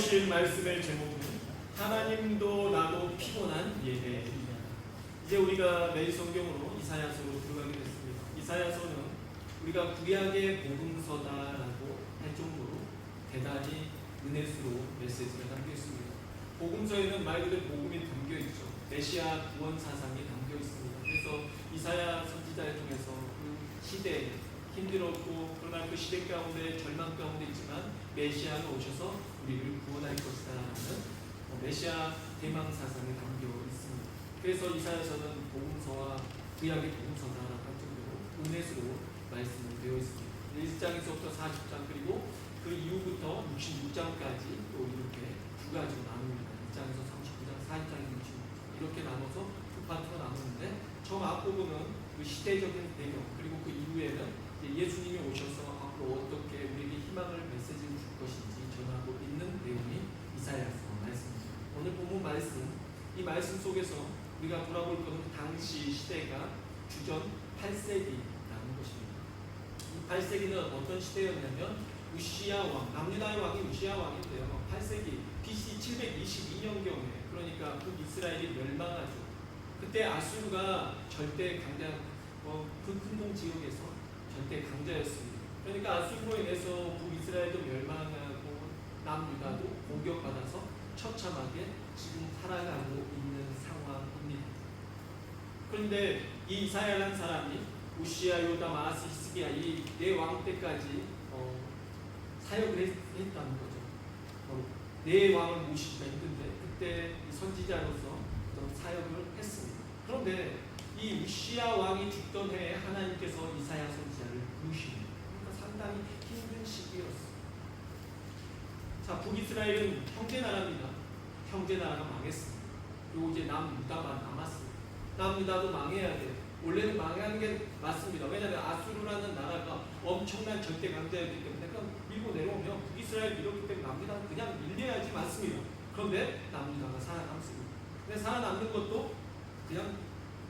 보실 말씀의 제목은 하나님도 나도 피곤한 예배입니다. 이제 우리가 매일 성경으로 이사야서로 들어가게 됐습니다. 이사야서는 우리가 구약의 복음서다라고 할 정도로 대단히 은혜스러운 메시지가 담겨 있습니다. 복음서에는 말 그대로 복음이 담겨 있죠. 메시아 구원 사상이 담겨 있습니다. 그래서 이사야 선지자를 통해서 그 시대에 힘들었고 그러나 그 시대 가운데 절망 가운데 있지만 메시아가 오셔서 우리를 구원할 것이다 라는 메시아 대망 사상이 담겨 있습니다. 그래서 이사야서는 복음서와 구약의 복음서다라고 할 정도로 은혜스러운 말씀이 되어 있습니다. 1장에서부터 40장 그리고 그 이후부터 66장까지 또 이렇게 두 가지로 나눕니다. 1장에서 39장, 40장에서 66장 이렇게 나눠서 두 파트로 나누는데 처음 앞부분은 그 시대적인 배경 그리고 그 이후에는 예수님이 오셔서 앞으로 어떻게 우리에게 희망을 메시지를 줄 것인지 전하고 있는 내용이 이사야서 말씀입니다. 오늘 본문 말씀, 이 말씀 속에서 우리가 돌아볼 것은 당시 시대가 주전 8세기라는 것입니다. 이 8세기는 어떤 시대였냐면 우시야 왕, 남유다의 왕이 우시야 왕인데요. 8세기 BC 722년경에 그러니까 북이스라엘이 멸망하죠. 그때 아수르가 절대 강자, 그 근동 지역에서 절대 강자였습니다. 그러니까 아수르로 인해서 북이스라엘도 멸망하고 남유다도 공격받아서 처참하게 지금 살아가고 있는 상황입니다. 그런데 이 이사야라는 사람이 우시야, 요담, 아하스, 히스기야 이 네 왕 때까지 사역을 했다는 거죠. 네 왕을 모시기가 힘든데 그때 선지자로서 사역을 했습니다. 그런데 이 우시야 왕이 죽던 해에 하나님께서 이사야 선지자를 부르십니다. 그러니까 상당히 힘든 시기였어요. 자, 북이스라엘은 형제 나라입니다. 형제 나라가 망했습니다. 그리고 이제 남유다만 남았습니다. 남유다도 망해야 돼요. 원래는 망하는 게 맞습니다. 왜냐하면 아수르라는 나라가 엄청난 절대 강자였기 때문에 그냥 밀고 내려오면 북이스라엘 밀었기 때문에 남유다는 그냥 밀려야지 맞습니다. 그런데 남유다가 살아남습니다. 근데 살아남는 것도 그냥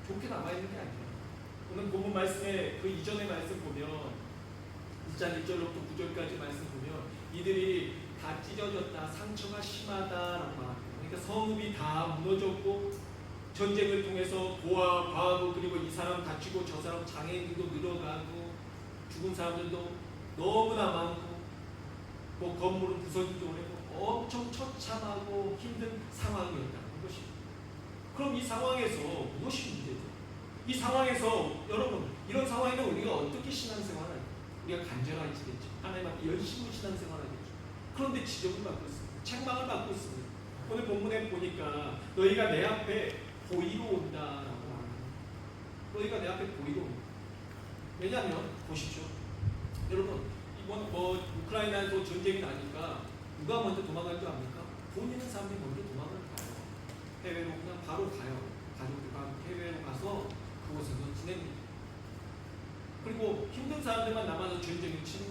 좋게 남아있는 게 아니에요. 오늘 본문 말씀에 그 이전의 말씀 보면 1장 1절부터 9절까지 말씀 보면 이들이 다 찢어졌다, 상처가 심하다라고 말합니다. 그러니까 성읍이 다 무너졌고 전쟁을 통해서 고아, 과부 그리고 이 사람 다치고 저 사람 장애인도 늘어가고 죽은 사람들도 너무나 많고 뭐 건물은 부서지기도 하고 엄청 처참하고 힘든 상황이었다는 것입니다. 그럼 이 상황에서 무엇이 문제죠? 이 상황에서 여러분 이런 상황에는 우리가 어떻게 신앙생활을 할까요? 우리가 간절해지겠죠. 하나님 앞에 열심히 신앙생활을 하겠죠. 그런데 지적을 받고 있습니다. 책망을 받고 있습니다. 오늘 본문에 보니까 너희가 내 앞에 보이러 온다라고 말합니다. 너희가 내 앞에 보이러 온다. 왜냐하면 보십시오. 여러분 이번 우크라이나에서 전쟁이 나니까 누가 먼저 도망갈 줄 압니까? 돈 있는 사람들이 먼저 도망을 가요. 해외로 그냥 바로 가요. 가족들과 해외로 가서 그곳에서 지냅니다. 그리고 힘든 사람들만 남아서 전쟁을 치는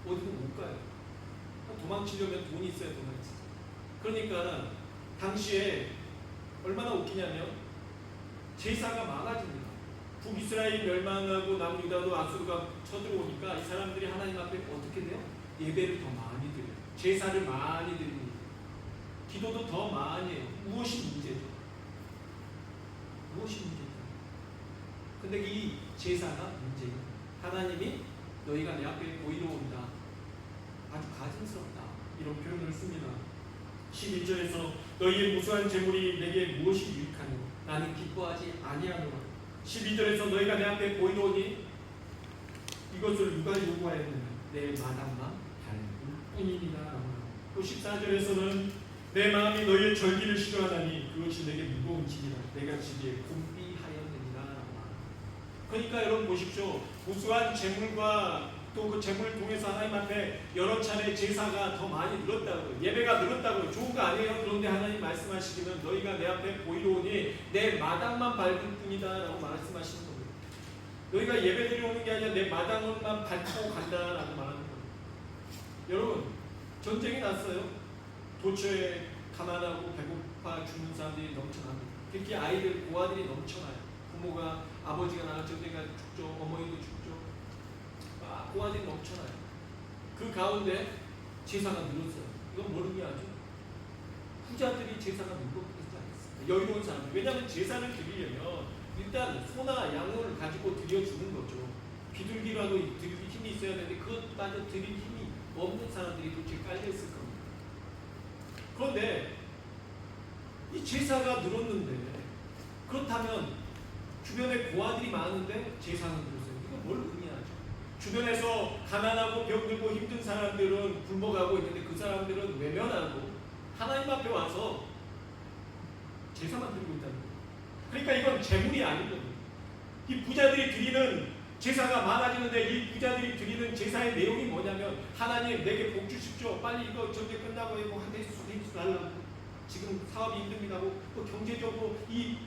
어디도 못 가요. 도망치려면 돈이 있어야 도망치죠. 그러니까 당시에 얼마나 웃기냐면 제사가 많아집니다. 북이스라엘 멸망하고 남유다도 아수르가 쳐들어오니까 이 사람들이 하나님 앞에 어떻게 돼요? 예배를 더 많이 드려요. 제사를 많이 드립니다. 기도도 더 많이 해요. 무엇이 문제죠? 무엇이 문제죠? 근데 이 제사가 문제예요. 하나님이 너희가 내 앞에 보이러 온다. 아주 가증스럽다. 이런 표현을 씁니다. 11절에서 너희의 무수한 재물이 내게 무엇이 유익하뇨? 나는 기뻐하지 아니하노라. 12절에서 너희가 내 앞에 보이러 오니 이것을 누가 요구하였느냐? 내 마당만 밟을 뿐이니라. 또 14절에서는 내 마음이 너희의 절기를 싫어하다니 그것이 내게 무거운 짐이라. 내가 지기에 곤비하였느니라. 그러니까 여러분 보십시오. 무수한 재물과 또 그 재물을 통해서 하나님 앞에 여러 차례 제사가 더 많이 늘었다고요. 예배가 늘었다고요. 좋은 거 아니에요. 그런데 하나님 말씀하시기는 너희가 내 앞에 보이러 오니 내 마당만 밟을 뿐이다 라고 말씀하시는 겁니다. 너희가 예배드리러 오는 게 아니라 내 마당만 밟고 간다라고 말하는 겁니다. 여러분 전쟁이 났어요. 도처에 가난하고 배고파 죽는 사람들이 넘쳐납니다. 특히 아이들, 고아들이 넘쳐나요. 부모가 아버지가 나갔죠. 내가 죽죠. 어머니도 죽죠. 고아들이 넘쳐나요. 그 가운데 제사가 늘었어요. 이건 뭘 의미하죠? 부자들이 제사가 무겁지 않습니다. 여유로운 사람들. 왜냐하면 제사를 드리려면 일단 소나 양을 가지고 드려주는 거죠. 비둘기라도 드릴 힘이 있어야 되는데 그것마저 드릴 힘이 없는 사람들이 그렇게 깔려있을 겁니다. 그런데 이 제사가 늘었는데 그렇다면 주변에 고아들이 많은데 제사는 늘었어요. 이거 뭘 의미하죠? 주변에서 가난하고 병들고 힘든 사람들은 굶어가고 있는데 그 사람들은 외면하고 하나님 앞에 와서 제사만 드리고 있다는 거예요. 그러니까 이건 재물이 아닌 겁니다. 이 부자들이 드리는 제사가 많아지는데 이 부자들이 드리는 제사의 내용이 뭐냐면 하나님 내게 복 주십시오. 빨리 이거 전쟁 끝나고 뭐 한 대씩 달라고. 지금 사업이 힘듭니다고 또 경제적으로 이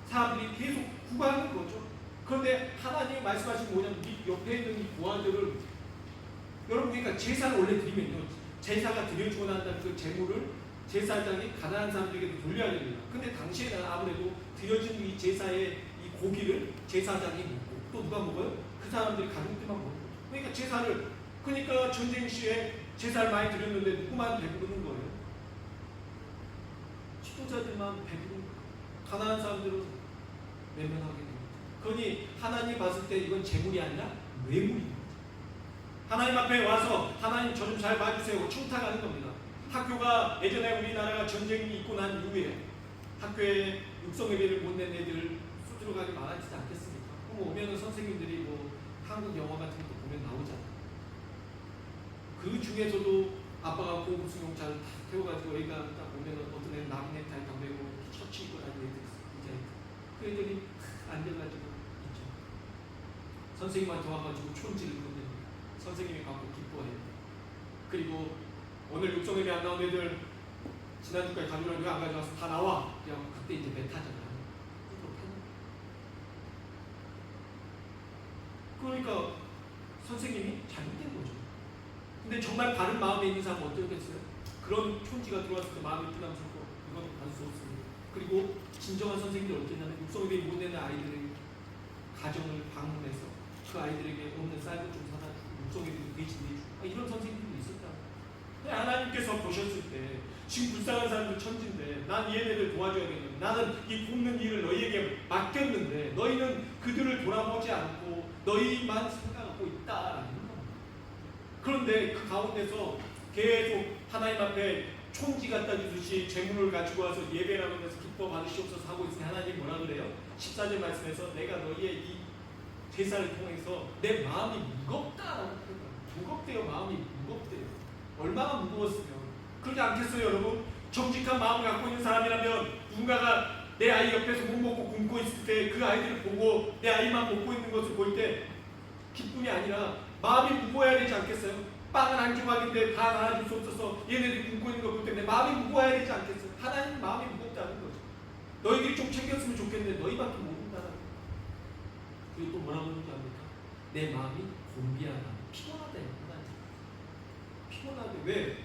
사람들이 계속 구하는 거죠. 그런데 하나님이 말씀하신 뭐냐면 이 옆에 있는 이 고아들을 여러분 그러니까 제사를 원래 드리면요. 제사가 드려주고 난 다음에 그 재물을 제사장이 가난한 사람들에게 돌려야 됩니다. 근데 당시에는 아무래도 드려진 이 제사의 이 고기를 제사장이 먹고 또 누가 먹어요? 그 사람들이 가족들만 먹는 거죠. 그러니까 제사를 그러니까 전쟁 시에 제사를 많이 드렸는데 누구만 배부르는 거예요? 지도자들만 배부르는 거예요. 가난한 사람들은 외면하게 됩니다. 그러니 하나님 봤을 때 이건 재물이 아니라 뇌물입니다. 하나님 앞에 와서 하나님 저 좀 잘 봐주세요. 청탁하는 겁니다. 학교가 예전에 우리나라가 전쟁이 있고 난 이후에 학교에 육성예배를 못 낸 애들 수두로 가기 많아지지 않겠습니까? 그럼 오면은 선생님들이 뭐 한국 영화 같은 것도 보면 나오잖아요. 그 중에서도 아빠가 고급 승용차를 다 태워가지고 애가 딱 보면은 어떤 애는 락넥타이 다 메고 셔츠 입고 다니는 애들 있어요. 그 애들이 앉아가지고 있죠. 선생님한테 와가지고 촌지를 건넵니다. 선생님이 갖고 기뻐해요. 그리고 오늘 육성예배 안 나온 애들 지난주까지 가져오라고 왜 안 가져와서 다 나와. 그냥 그때 이제 메타잖아요. 그러니까 선생님이 잘못된 거죠. 근데 정말 바른 마음에 있는 사람은 어떻겠어요? 그런 촌지가 들어왔을 때 마음이 부담스럽고 이건 받을 수 없습니다. 그리고 진정한 선생님들 어쩌냐면 육성예배 못 내는 아이들의 가정을 방문해서 그 아이들에게 없는 쌀도 좀 사다 주고 육성예배도 대신 내주고 이런 선생님들도 있었다. 하나님께서 보셨을 때 지금 불쌍한 사람들 천진데 난 얘네들 도와줘야겠는데 나는 이 돕는 일을 너희에게 맡겼는데 너희는 그들을 돌아보지 않고 너희만 생각하고 있다라는 겁니다. 그런데 그 가운데서 계속 하나님 앞에 촌지 갖다 주듯이 재물을 가지고 와서 예배라고 해서 기뻐 받으시옵소서 하고 있으니 하나님 뭐라 그래요? 14절 말씀에서 내가 너희의 이 제사를 통해서 내 마음이 무겁다라고 표현해요. 무겁대요. 마음이 무겁대요. 얼마나 무거웠으면 그러지 않겠어요 여러분? 정직한 마음을 갖고 있는 사람이라면 누군가가 내 아이 옆에서 못 먹고 굶고 있을 때 그 아이들을 보고 내 아이만 먹고 있는 것을 볼 때 기쁨이 아니라 마음이 무거워야 되지 않겠어요? 빵은 한 조각인데 다 나눠줄 수 없어서 얘네들이 굶고 있는 걸 볼 때 내 마음이 무거워야 되지 않겠어요? 하나님 마음이 무겁다는 거죠. 너희들이 좀 챙겼으면 좋겠는데 너희밖에 모른다는 거예요. 그리고 또 뭐라고 그러는지 압니까? 내 마음이 곤비하다, 피곤하다. 피곤하대. 왜?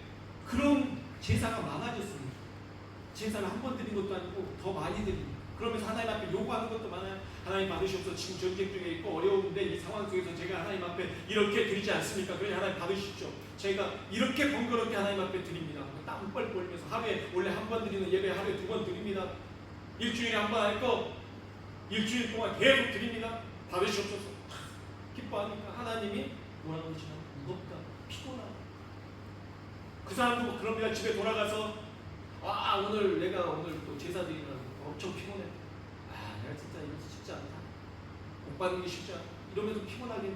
그런 제사가 많아졌습니다. 제사를 한 번 드린 것도 아니고 더 많이 드립니다. 그러면서 하나님 앞에 요구하는 것도 많아요. 하나님 받으시옵소서. 지금 전쟁 중에 있고 어려운데 이 상황 속에서 제가 하나님 앞에 이렇게 드리지 않습니까? 그러니 하나님 받으십시오. 제가 이렇게 번거롭게 하나님 앞에 드립니다. 땀 뻘뻘 흘리면서 하루에 원래 한 번 드리는 예배 하루에 2번 드립니다. 일주일에 한 번 할 거 일주일 동안 계속 드립니다. 받으시옵소서. 기뻐하니까 하나님이 뭐라고 하시나? 무겁다. 피곤하다. 그 사람도 그럽니다. 집에 돌아가서 오늘 내가 오늘 또 제사 드리느라고 엄청 피곤해. 내가 진짜 이거 쉽지 않다. 복 받는 게 쉽지 않다. 이러면서 피곤하게.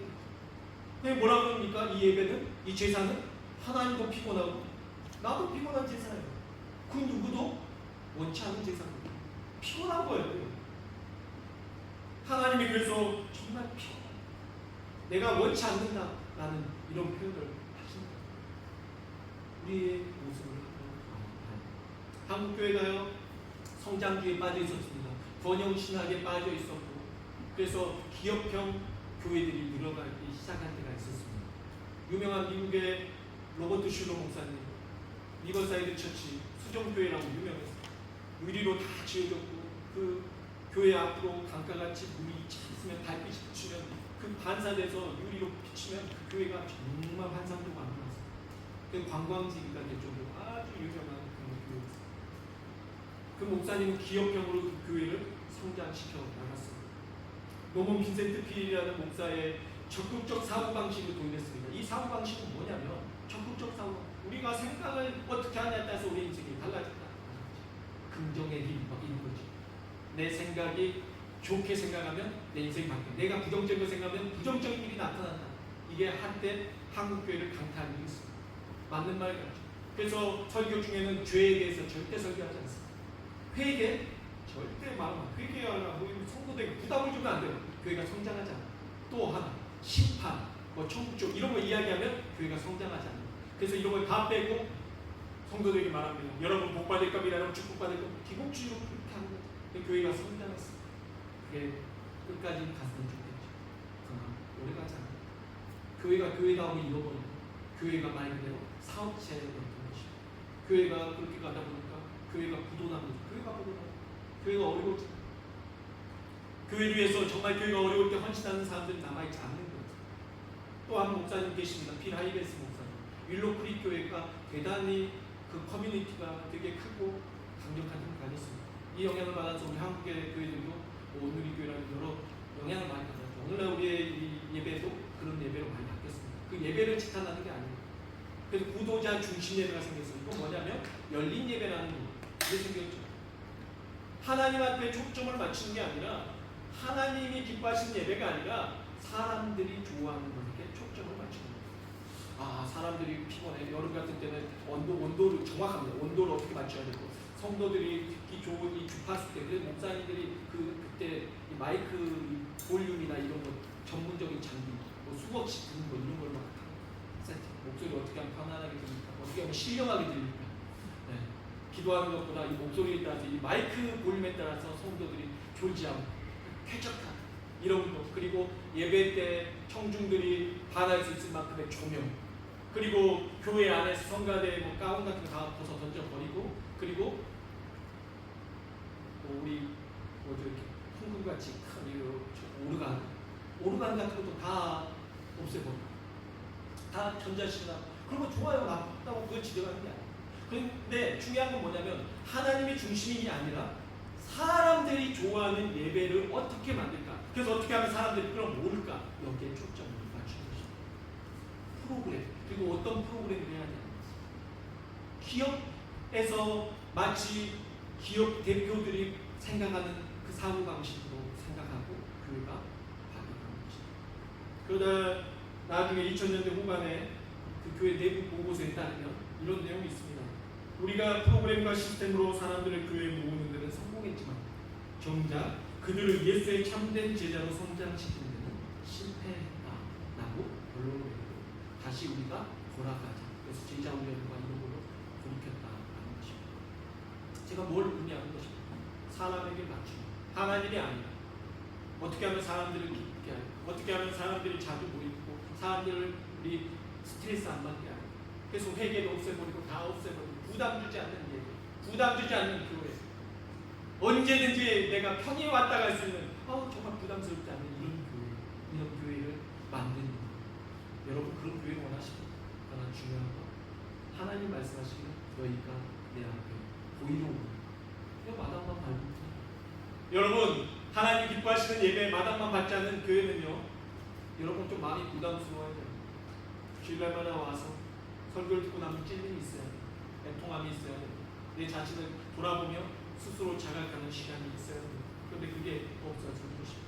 근데 뭐라 그럽니까? 이 예배는, 이 제사는 하나님도 피곤하고 나도 피곤한 제사예요. 그 누구도 원치 않은 제사거든요. 피곤한 거예요. 하나님이 그래서 정말 피곤해. 내가 원치 않는다라는 이런 표현을 하십니다. 우리의 모습을 한국교회가요 성장주의에 빠져 있었습니다. 번영신학에 빠져 있었고 그래서 기업형 교회들이 늘어나기 시작한 때가 있었습니다. 유명한 미국의 로버트 슐러 목사님 리버사이드 처치 수정교회라고 유명했어요. 유리로 다 지어졌고 그 교회 앞으로 강가같이 물이 있으면 달빛이 비추면 그 반사돼서 유리로 비치면 그 교회가 정말 환상적으로 만들어졌어요. 그 관광지가 될 정도로 아주 유명한 그런 교회였어요. 목사님은 기업형으로 그 교회를 성장시켜 나갔습니다. 노먼 빈센트 필이라는 목사의 적극적 사고방식을 도입했습니다. 이 사고방식은 뭐냐면 적극적 사고, 우리가 생각을 어떻게 하냐에 따라서 우리 인생이 달라진다. 긍정의 힘 바뀌는 거지. 내 생각이 좋게 생각하면 내 인생이 바뀌어. 내가 부정적으로 생각하면 부정적인 일이 나타난다. 이게 한때 한국교회를 강타한 일이 있습니다. 맞는 말 같죠. 그래서 설교 중에는 죄에 대해서 절대 설교하지 않습니다. 회개 절대 마음 회개하라 성도들에게 부담을 주면 안 돼요. 교회가 성장하지 않아요. 또 하나 심판, 천국 쪽 이런 거 이야기하면 교회가 성장하지 않아요. 그래서 이런 걸 다 빼고 성도들에게 말합니다. 여러분 복 받을 겁니다. 여러분 축복받을 겁니다. 기복주의로 그렇게 하는 거죠. 교회가 성장했어요. 그게 끝까지 갔으면 좋겠죠. 그러나 오래 가지 않아요. 교회가 교회다움을 잃어버리고 교회가 말 그대로 사업체가 되는 것이죠. 교회가 그렇게 가다 보니까 교회가 부도나는 거죠. 교회가 어려워지죠. 교회를 위해서 정말 교회가 어려울 때 헌신하는 사람들이 남아있지 않는 거죠. 또 한 목사님 계십니다. 필 하이베스 목사님. 윌로크릭 교회가 대단히 그 커뮤니티가 되게 크고 강력한 힘을 가졌습니다. 이 영향을 받아서 우리 한국의 교회들도 오늘의 교회라는 여러 영향을 많이 받았죠. 오늘날 우리의 이 예배도 그런 예배로 많이 바뀌었습니다. 그 예배를 지탄하는 게 아니에요. 그래서 구도자 중심 예배가 생겼어요. 이건 뭐냐면 열린 예배라는 게 생겼죠. 하나님 앞에 초점을 맞추는 게 아니라 하나님이 기뻐하시는 예배가 아니라 사람들이 좋아하는 것에 초점을 맞추는 거예요. 사람들이 피곤해. 여름 같은 때는 온도를 정확합니다. 온도를 어떻게 맞춰야 되고 성도들이 듣기 좋은 이 주파수 때 그래서 목사님들이 그때 이 마이크 볼륨이나 이런 거 전문적인 장비 수없이 듣는 거 이런 걸로 세팅 목소리 어떻게 하면 편안하게 들립니까? 어떻게 하면 신령하게 들립니까? 네. 기도하는 것보다 이 목소리에 따라서 이 마이크 볼륨에 따라서 성도들이 졸지않고 쾌적한 이런 것, 그리고 예배 때 청중들이 반할 수 있을 만큼의 조명, 그리고 교회 안에서 성가대 가운 같은 거 다 벗어 던져버리고, 그리고 우리 이렇게 풍금같이 큰 오르간 같은 것도 다 없애버리고 다 전자시나 그런 거 좋아요. 나쁘다고 그걸 지적하는 게 아니에요. 그런데 중요한 건 뭐냐면 하나님이 중심이 아니라 사람들이 좋아하는 예배를 어떻게 만들까? 그래서 어떻게 하면 사람들이 그럼 모를까? 여기에 초점을 맞추는 것입니다. 프로그램, 그리고 어떤 프로그램을 해야 되는지. 기업에서 마치 기업 대표들이 생각하는 그 사고방식으로 생각하고 교회가 바뀌는 것입니다. 그러다 나중에 2000년대 후반에 그 교회 내부 보고서에 따르면 이런 내용이 있습니다. 우리가 프로그램과 시스템으로 사람들을 교회에 모으는 데는 성공했지만 정작 그들을 예수의 참된 제자로 성장시키는 데는 실패했다라고 결론을 내고 다시 우리가 돌아가자. 그래서 제자 훈련과 이런 걸로 돌이켰다라는 것입니다. 제가 뭘 의미하는 것입니까? 사람에게 맞추는 하나님이 아니라 어떻게 하면 사람들을 기쁘게 하고 어떻게 하면 사람들이 자주 모이고 사람들을 우리 스트레스 안 받게 하고 그래서 회개도 없애버리고 다 없애버리고 부담 주지 않는 예배, 부담 주지 않는 교회, 언제든지 내가 편히 왔다 갈 수 있는 정말 부담스럽지 않은 이런 교회를 만드는 거예요. 여러분 그런 교회 원하십니까? 그러나 중요한 건 하나님 말씀하시기를 너희가 내 앞에 보이러 오는 그냥 마당만 밟고 여러분 하나님 기뻐하시는 예배 마당만 받지 않는 교회는요 여러분 좀 마음이 부담스러워야 돼요. 주일날마다 와서 설교를 듣고 나면 찔림이 있어야 돼요. 애통함이 있어야 돼요. 내 자신을 돌아보며 스스로 자각하는 시간이 있어야 돼요. 그런데 그게 없어서 그것입니다.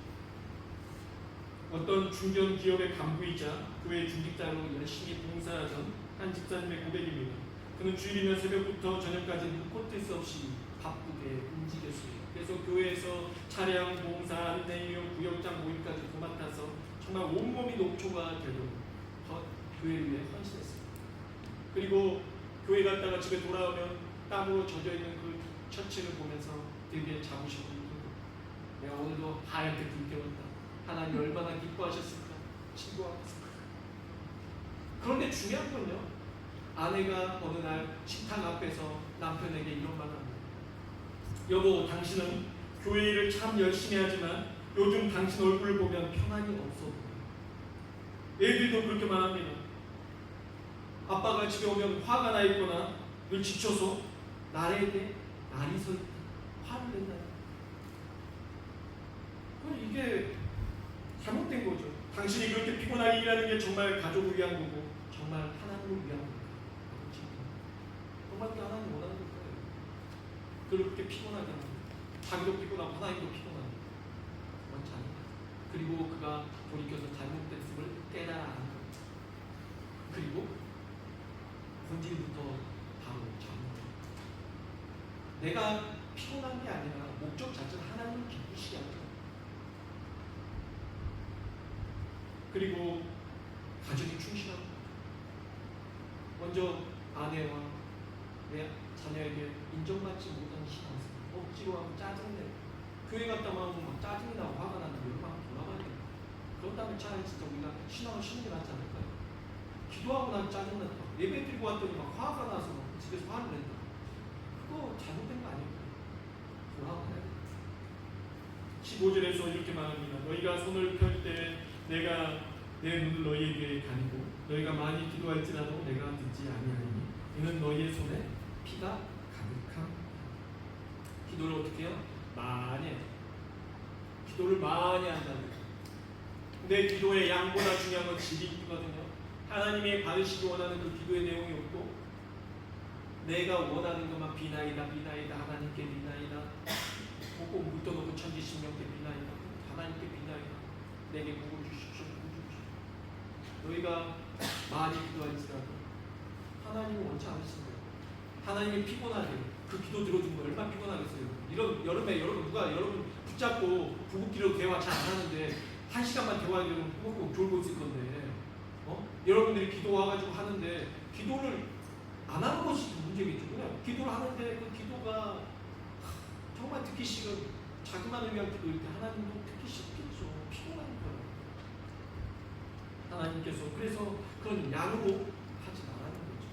어떤 중견 기업의 간부이자 교회 중직자로 열심히 봉사하던 한 집사님의 고백입니다. 그는 주일이면 새벽부터 저녁까지 눈코 뜰 수 없이 바쁘게 움직였어요. 그래서 교회에서 차량, 봉사, 안내요, 구역장 모임까지 도맡아서 정말 온몸이 녹초가 되도록 교회를 위해 헌신했습니다. 그리고 교회 갔다가 집에 돌아오면 땀으로 젖어있는 그 처치를 보면서 되게 자부심을 느끼고 내가 오늘도 하얗게 불태웠다. 하나님 얼마나 기뻐하셨을까? 친구하겠습니다. 그런데 중요한 건요. 아내가 어느 날 식탁 앞에서 남편에게 이런 말을 합니다. 여보, 당신은 교회 일을 참 열심히 하지만 요즘 당신 얼굴을 보면 평안이 없어 보여. 애들도 그렇게 말합니다. 아빠가 집에 오면 화가 나 있거나 늘 지쳐서 날에게 날이 서 있다. 화를 낸다는 거예요. 이게 잘못된 거죠. 당신이 그렇게 피곤하게 일하는 게 정말 가족을 위한 거고 정말 하나님을 위한 거고 정말 하나님 원하는 걸까요? 그렇게 피곤하게 하는 거예요. 자기도 피곤하고 하나님도 피곤하고 그렇지 않아요. 그리고 그가 돌이켜서 잘못됐음을 깨달아 하는 거예요. 그리고 본질부터 바로 잡는 거예요. 내가 피곤한 게 아니라 목적 자체는 하나님을 기쁘시게 하는 거예요. 그리고 가정에 충실하고 먼저 아내와 내 자녀에게 인정받지 못하는 신앙생활 억지로 하고 짜증내고 교회 갔다 오면 막 짜증이 나고 화가 나는데 여러분 한번 돌아가야 돼요. 그렇다면 차라리 진짜 우리가 신앙을 쉬는 게 낫지 않을까요? 기도하고 나면 짜증난다. 예배 드리고 왔더니 막 화가 나서 막 집에서 화를 낸다. 그거 잘못된 거 아닐까요? 돌아가야 돼요. 15절에서 이렇게 말합니다. 너희가 손을 펼 때 내가 내 눈을 너희에게 가리고 너희가 많이 기도할지라도 내가 듣지 아니하리니 이는 너희의 손에 피가 가득함. 기도를 어떻게 해요? 많이 해요. 기도를 많이 한다는 거예요. 내 기도의 양보다 중요한 건 질이 있거든요. 하나님이 받으시기 원하는 그 기도의 내용이 없고 내가 원하는 것만 비나이다 하나님께 비나이다 꼭 묻어놓고 천지신명께 비나이다 하나님께 비나이다 내게 복을 주십시오. 너희가 많이 기도할지라도 하나님은 원치 않으신 거예요. 하나님이 피곤하게 그 기도 들어준 거 얼마나 피곤하겠어요. 이런 여름에 여러분 누가 여러분 붙잡고 부부끼리 대화 잘 안 하는데 1시간만 대화하려면 꼭 졸고 있을 건데 여러분들이 기도 와가지고 하는데 기도를 안 하는 것이 문제겠죠. 그냥 기도를 하는데 그 기도가 정말 듣기 싫은 자기만을 위한 기도일 때 하나님도 듣기 싫겠죠. 피곤한 거예요. 하나님께서 그래서 그런 양으로 하지 말라는 거죠.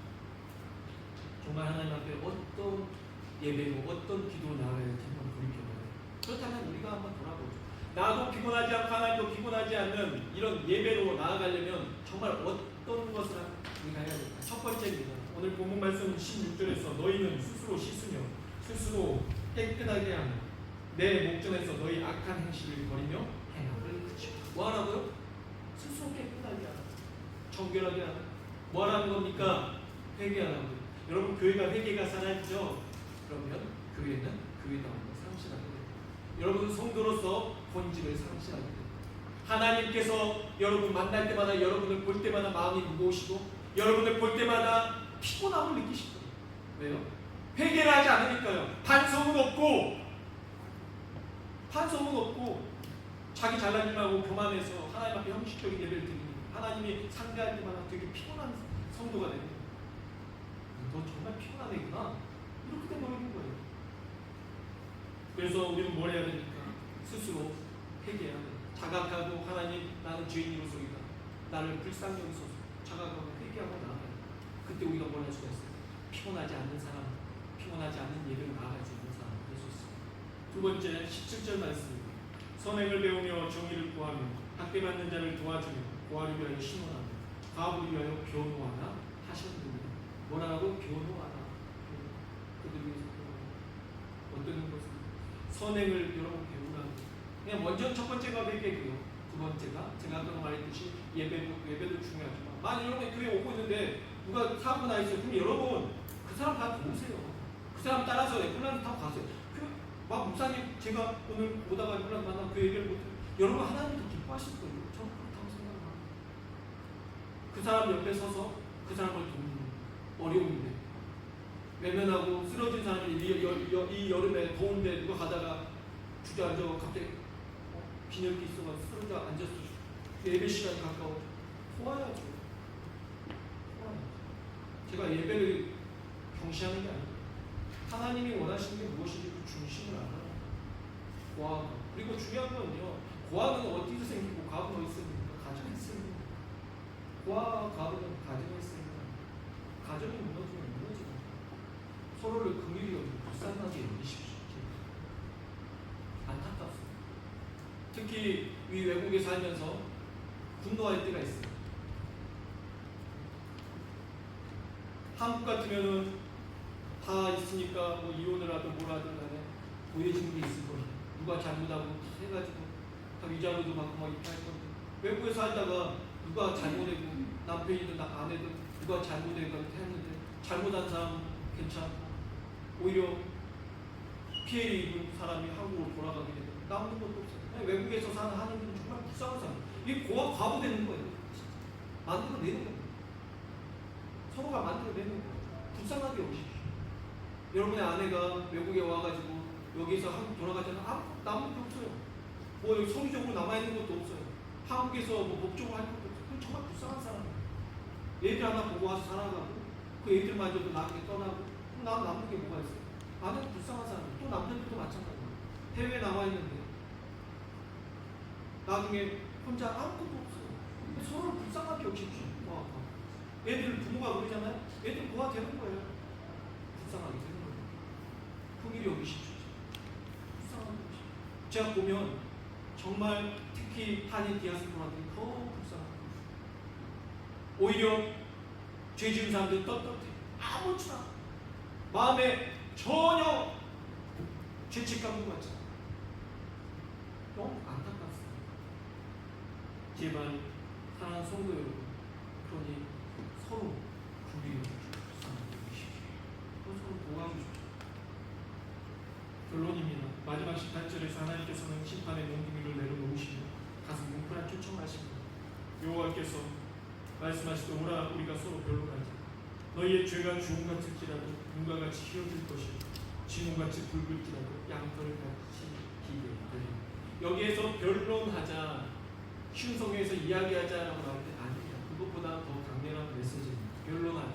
정말 하나님 앞에 어떤 예배고 어떤 기도로 나가야 할지 한번 돌이켜봐요. 그렇다면 우리가 한번 돌아보죠. 나도 피곤하지 않고 하나님도 피곤하지 않는 이런 예배로 나아가려면 정말 어떤 것을 우리가 해야 될까? 첫 번째입니다. 오늘 본문 말씀 16절에서 너희는 스스로 씻으며 스스로 깨끗하게 하며 내 목전에서 너희 악한 행실을 버리며 행함을 그치라. 뭐 하라고요? 스스로 깨끗하게 하라. 정결하게 하라. 뭐 하라는 겁니까? 회개하라고요. 여러분 교회가 회개가 사라지죠? 그러면 교회는 교회다움을 상실하게 됩니다. 여러분 성도로서 본질을 상실하게 됩니다. 하나님께서 여러분 만날 때마다 여러분을 볼 때마다 마음이 무거우시고 여러분을 볼 때마다 피곤함을 느끼실 거예요. 왜요? 회개를 하지 않으니까요. 반성은 없고 자기 잘난 일만 하고 교만해서 하나님 앞에 형식적인 예배를 드리니 하나님이 상대할 때마다 되게 피곤한 성도가 되는 거예요. 너 정말 피곤한 애구나. 이렇게 돼버리는 거예요. 그래서 우리는 뭘 해야 되니까? 스스로 회개해야 돼요. 자각하고 하나님 나는 죄인으로서이다. 나를 불쌍히 여기소서. 자각하고 회개하고 나아가요. 그때 우리가 뭘 할 수가 있어요? 피곤하지 않는 사람, 피곤하지 않는 예배로 나아갈 수 있는 사람 될 수 있어요. 두 번째 17절 말씀입니다. 선행을 배우며 정의를 구하며 학대받는 자를 도와주며 고아를 위하여 신원하며 과부를 위하여 변호하나 하셨느니라. 뭐라고? 변호하나. 그들 위해서 변호하나. 어떤 것을? 선행을 여러분 배우라는 거예요. 그냥 먼저 첫 번째가 회개고요. 두 번째가 제가 아까 말했듯이 예배도 중요하지만 만약 여러분이 교회에 오고 있는데 누가 사고 나 있어요. 그럼 여러분 그 사람 다 도우세요. 그 사람 따라서 앰뷸런스 타고 가세요. 막 목사님 제가 오늘 오다가 앰뷸런스 만나고 그 얘기를 못해요. 여러분 하나님 더 기뻐하실 거예요. 저는 그렇다고 생각합니다. 그 사람 옆에 서서 그 사람을 돕는 어려운데 외면하고 쓰러진 사람이 이 여름에 더운데 누가 가다가 주저앉아 갑자기 빈혈기 있어서 쓰러져 앉았어. 예배 시간이 가까워. 도와야죠. 제가 예배를 경시하는 게 아니에요. 하나님이 원하시는 게 무엇인지 그 중심을 알아요. 고아가. 그리고 중요한 건요. 고아는 어디서 생기고 가부는 어디서 생깁니까? 가정에 있습니다. 고아와 가부는 가정에 있습니다. 가정이 무너지면 무너집니다. 서로를 긍휼히 여기고 불쌍하게 여기십시오. 안타깝습니다. 특히 이 외국에 살면서 분노할 때가 있어요. 한국 같으면은 다 있으니까 뭐 이혼을 하든 뭘 하든 간에 보여진 게 있을 거예요. 누가 잘못하고 해가지고 다 위자료도 받고 막 이렇게 할 건데 외국에 살다가 누가 잘못했고 남편이든 아내든 누가 잘못해서 했는데 잘못한 사람은 괜찮고 오히려 피해를 입은 사람이 한국으로 돌아가게 되고 남는 것도 없어요. 외국에서 사는 한인들은 정말 불쌍한 사람. 이게 과부되는 거예요. 만들어내는 거예요. 서로가 만들어내는 거예요. 불쌍하게 오십시오. 여러분의 아내가 외국에 와가지고 여기서 한국 돌아가잖아요. 아무 남은 게 없어요. 뭐 서류적으로 남아있는 것도 없어요. 한국에서 뭐 법적으로 할 것도 없어요. 정말 불쌍한 사람이에요. 애들 하나 보고 와서 살아가고 그 애들마저도 나중에 떠나고 그럼 난 남는 게 뭐가 있어요? 아내는 불쌍한 사람이에요. 또 남편들도 마찬가지예요. 해외에 나와 있는데 나중에 혼자 아무것도 없어요. 서로 불쌍하게 여기십시오. 애들 부모가 그러잖아요. 애들 고아 되는 거예요. 불쌍하게 되는 거예요. 긍휼히 여기십시오. 불쌍하게 여기십시오. 제가 보면 정말 특히 한인 디아스포라들이 더 불쌍하고 오히려 죄 지은 사람들 떳떳해. 아무렇지도 않아. 마음에 전혀 죄책감도 갖지 않아. 너무 안타깝습니다. 제발 사랑하는 성도 여러분, 그러니 서로 긍휼히 여기십시오. 불쌍하게 여기십시오. 서로 도와주십시오. 결론입니다. 마지막 18절에서 하나님께서는 심판의 몽둥이를 내려놓으시며 가슴 뭉클한 초청하십니다. 여호와께서 말씀하시되 오라 우리가 서로 변론하자. 너희의 죄가 주홍같을지라도 눈과 같이 휘어질 것이요 진홍같이 붉을지라도 양털 같이 희게 되리라. 여기에서 변론하자, 쉬운 성경에서 이야기하자라고 나올 때 아닙니다. 그것보다 더 강렬한 메시지입니다. 변론하자.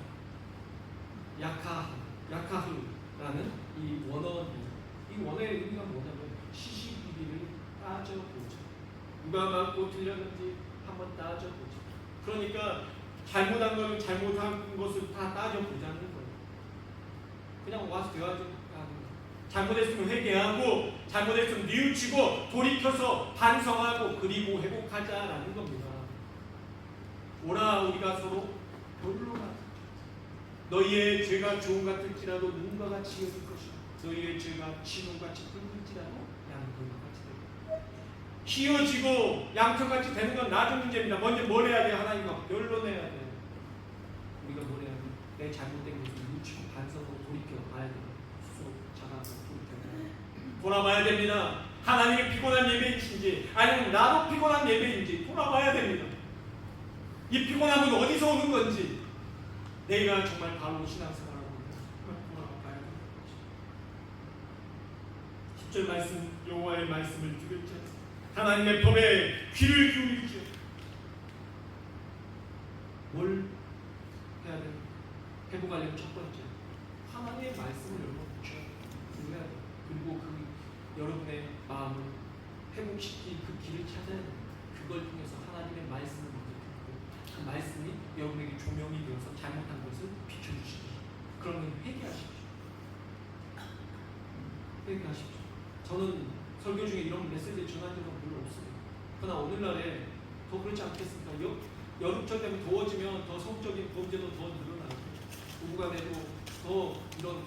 야카흐라는 이 원어입니다. 이 원어의 의미가 뭐냐면 시시비비를 따져보자. 누가 맞고 틀렸는지 한번 따져보자. 그러니까 잘못한 걸 잘못한 것을 다 따져보자는 거예요. 그냥 와서 대화하는 거예요. 잘못했으면 회개하고 잘못했으면 뉘우치고 돌이켜서 반성하고 그리고 회복하자라는 겁니다. 오라 우리가 서로 변론하자. 너희의 죄가 주홍 같을지라도 눈과 같이 여길 것이요 너희의 죄가 진홍같이 붉을지라도 양털과 같이 되리라. 휘어지고 양털같이 되는 건 나중 문제입니다. 먼저 뭘 해야 돼요? 하나님과 변론해야 돼요. 우리가 뭘 해야 돼요? 내 잘못된 것을 뉘우치고 반성하고 돌이켜 봐야 돼요. 스스로 자각하고 돌이켜 돌아봐야 됩니다. 하나님이 피곤한 예배인지 아니면 나도 피곤한 예배인지 돌아봐야 됩니다. 이 피곤함은 어디서 오는 건지 내가 정말 바로 신앙생활을 하고 돌아봐야 되는 것입니다. 10절 말씀 여호와의 말씀을 들을지 하나님의 법에 귀를 기울일지 뭘 해야 돼요? 회복하려면 첫 번째 하나님의 말씀을 여러분 들어야 돼요. 그리고 그 여러분의 마음을 회복시킨 그 길을 찾아야 돼요. 그걸 통해서 하나님의 말씀을 먼저 듣고 그 말씀이 여러분에게 조명이 되어서 잘못한 것을 비춰주십시오. 그러면 회개하십시오. 회개하십시오. 저는 설교 중에 이런 메시지를 전한 적은 별로 없습니다. 그러나 오늘날에 더 그렇지 않겠습니까? 여름철 되면 더워지면 더 성적인 범죄도 더 늘어나고 부부간에도 더 이런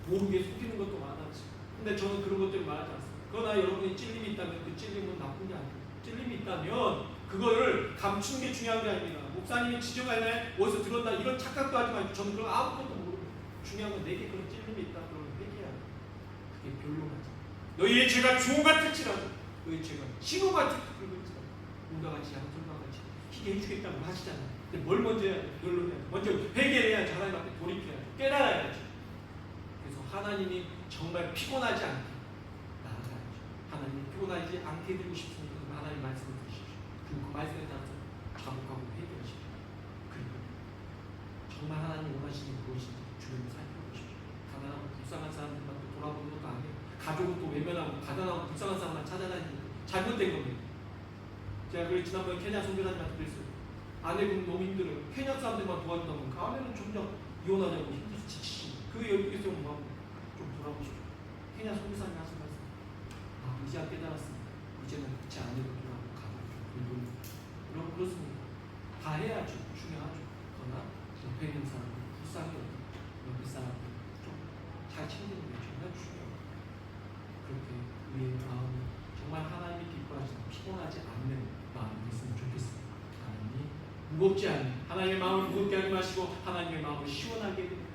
모르게 속이는 것도 많아지고 근데 저는 그런 것들을 말하지 않습니다. 그러나 여러분이 찔림이 있다면 그 찔림은 나쁜 게 아니에요. 찔림이 있다면 그거를 감추는 게 중요한 게 아닙니다. 목사님이 지적하네 어디서 들었다 이런 착각도 하지 말고 저는 그런 아무것도 모릅니다. 중요한 건 내게 그런 찔림이 있다 그러면 회개해야 돼요. 그게 변론하죠. 너희의 죄가 주홍 같을지라도 너희의 죄가 진홍 같이 붉을지라도 눈과 같이 양털과 같이 희게 해주겠다고 하시잖아요. 근데 뭘 먼저 해야 돼요? 변론해야 돼요. 먼저 회개를 해야지. 하나님 앞에 돌이켜야 돼요. 깨달아야지. 그래서 하나님이 정말 피곤하지 않게 나아가야죠. 하나님이 피곤하지 않게 해드리고 싶으니까 하나님 말씀을 들으십시오. 그리고 그 말씀에 따라서 자복하고 회개하십시오. 그리고 정말 하나님 원하시는 무엇인지 주변을 살펴보십시오. 가난하고 불쌍한 사람들만 또 돌아보는 것도 아니에요. 가족은 또 외면하고 가난하고 불쌍한 사람만 찾아다니는 잘못된 겁니다. 제가 그래 지난번에 케냐 선교사님한테 그랬어요. 아내분 너무 힘들어요. 케냐 사람들만 도와준다 보면 그 아내는 점점 이혼하냐고 힘들어서 지치시. 그 여기서 좀 돌아보십시오. 케냐 선교사님 하신 말씀. 이제야 깨달았습니다. 이제는 제 아내도 돌아오고 가족도 돌보고 여러분 그렇습니다. 다 해야죠. 중요하죠. 그러나 옆에 있는 사람은 불쌍히 여기고 옆에 사람은 좀 잘 챙기는 게 정말 중요해요. 그렇게 우리의 마음이 정말 하나님이 기뻐하시고 피곤하지 않는 마음이 됐으면 좋겠습니다. 하나님이 무겁지 않은 하나님의 마음을 무겁게 하지 마시고 하나님의 마음을 시원하게 해드립니다.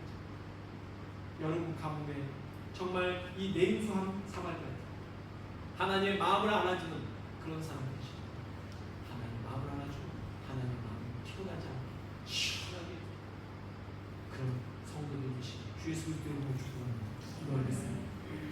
여러분 가운데 정말 이 냉수한 사발같은 하나님의 마음을 알아주는 그런 사람이 되시고 하나님의 마음을 알아주고 하나님의 마음을 피곤하지 않고 시원하게 그런 성도들이 되시고 주 예수 그리스도의 이름으로 축복합니다. 기도하겠습니다.